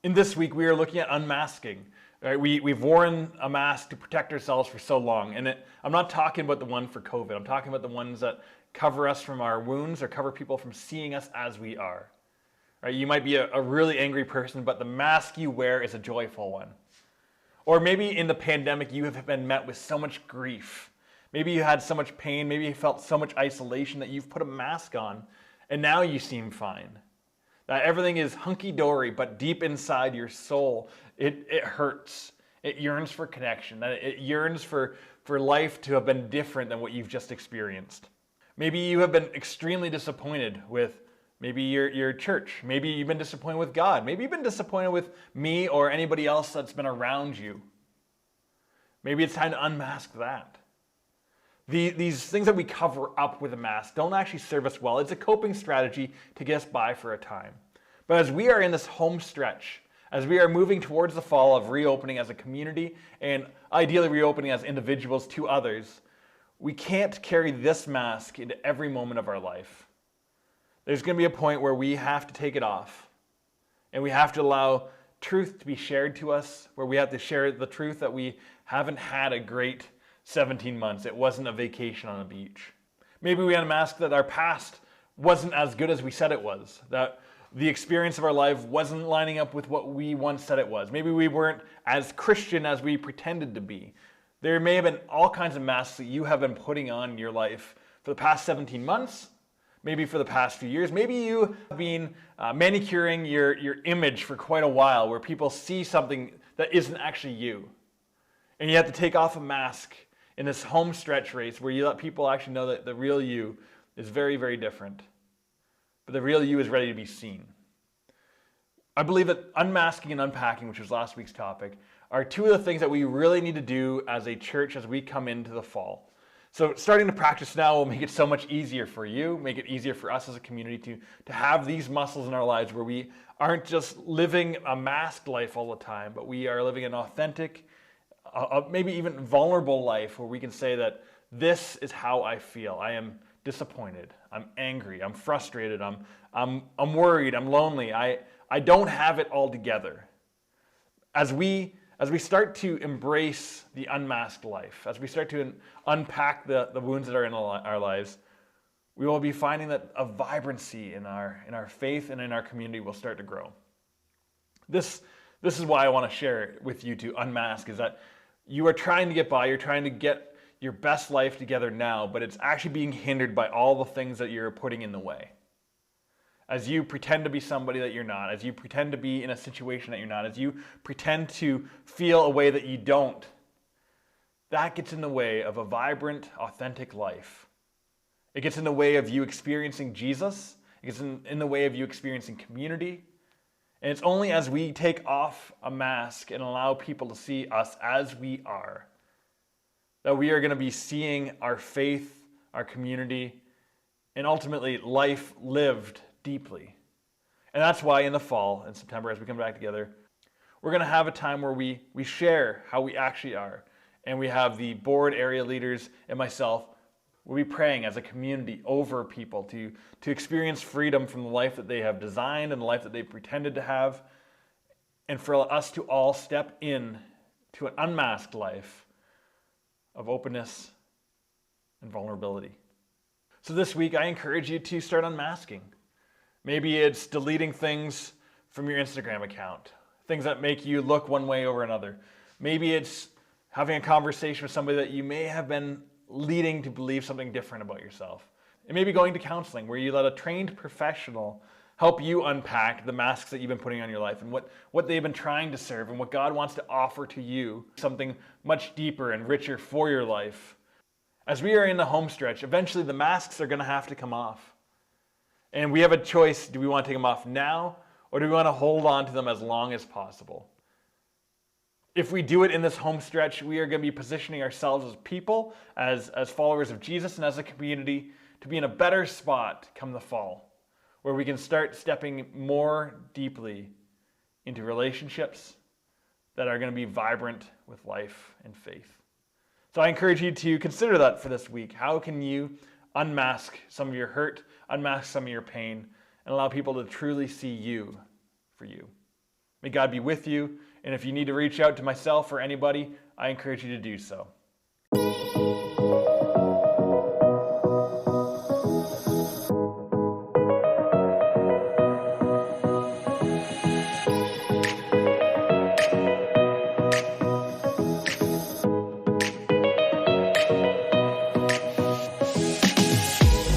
In this week, we are looking at unmasking. Right? We've worn a mask to protect ourselves for so long. And I'm not talking about the one for COVID. I'm talking about the ones that cover us from our wounds or cover people from seeing us as we are. Right? You might be a really angry person, but the mask you wear is a joyful one. Or maybe in the pandemic, you have been met with so much grief. Maybe you had so much pain. Maybe you felt so much isolation that you've put a mask on, and now you seem fine. That everything is hunky-dory, but deep inside your soul, it hurts. It yearns for connection. It yearns for life to have been different than what you've just experienced. Maybe you have been extremely disappointed with maybe your church. Maybe you've been disappointed with God. Maybe you've been disappointed with me or anybody else that's been around you. Maybe it's time to unmask that. These things that we cover up with a mask don't actually serve us well. It's a coping strategy to get us by for a time. But as we are in this home stretch, as we are moving towards the fall of reopening as a community and ideally reopening as individuals to others, we can't carry this mask into every moment of our life. There's going to be a point where we have to take it off, and we have to allow truth to be shared to us, where we have to share the truth that we haven't had a great 17 months. It wasn't a vacation on a beach. Maybe we unmask that our past wasn't as good as we said it was, that the experience of our life wasn't lining up with what we once said it was. Maybe we weren't as Christian as we pretended to be. There may have been all kinds of masks that you have been putting on in your life for the past 17 months, maybe for the past few years. Maybe you have been manicuring your image for quite a while, where people see something that isn't actually you. And you have to take off a mask in this home stretch race where you let people actually know that the real you is very, very different. But the real you is ready to be seen. I believe that unmasking and unpacking, which was last week's topic, are two of the things that we really need to do as a church as we come into the fall. So starting to practice now will make it so much easier for you, make it easier for us as a community to have these muscles in our lives where we aren't just living a masked life all the time, but we are living an authentic, maybe even vulnerable life where we can say that this is how I feel. I am disappointed. I'm angry. I'm frustrated. I'm worried. I'm lonely. I don't have it all together. As we start to embrace the unmasked life, as we start to unpack the wounds that are in our lives, we will be finding that a vibrancy in our faith and in our community will start to grow. This is why I want to share it with you to unmask, is that you are trying to get by, you're trying to get your best life together now, but it's actually being hindered by all the things that you're putting in the way. As you pretend to be somebody that you're not, as you pretend to be in a situation that you're not, as you pretend to feel a way that you don't, that gets in the way of a vibrant, authentic life. It gets in the way of you experiencing Jesus. It gets in the way of you experiencing community. And it's only as we take off a mask and allow people to see us as we are that we are going to be seeing our faith, our community, and ultimately life lived deeply. And that's why in the fall, in September, as we come back together, we're going to have a time where we share how we actually are. And we have the board area leaders and myself, we'll be praying as a community over people to experience freedom from the life that they have designed and the life that they pretended to have, and for us to all step in to an unmasked life of openness and vulnerability. So this week, I encourage you to start unmasking. Maybe it's deleting things from your Instagram account, things that make you look one way over another. Maybe it's having a conversation with somebody that you may have been leading to believe something different about yourself. It may be going to counseling, where you let a trained professional help you unpack the masks that you've been putting on your life and what they've been trying to serve and what God wants to offer to you, something much deeper and richer for your life. As we are in the home stretch, eventually the masks are going to have to come off. And we have a choice. Do we want to take them off now, or do we want to hold on to them as long as possible? If we do it in this home stretch, we are going to be positioning ourselves as people, as followers of Jesus, and as a community to be in a better spot come the fall, where we can start stepping more deeply into relationships that are going to be vibrant with life and faith. So I encourage you to consider that for this week. How can you unmask some of your hurt, unmask some of your pain, and allow people to truly see you for you? May God be with you. And if you need to reach out to myself or anybody, I encourage you to do so.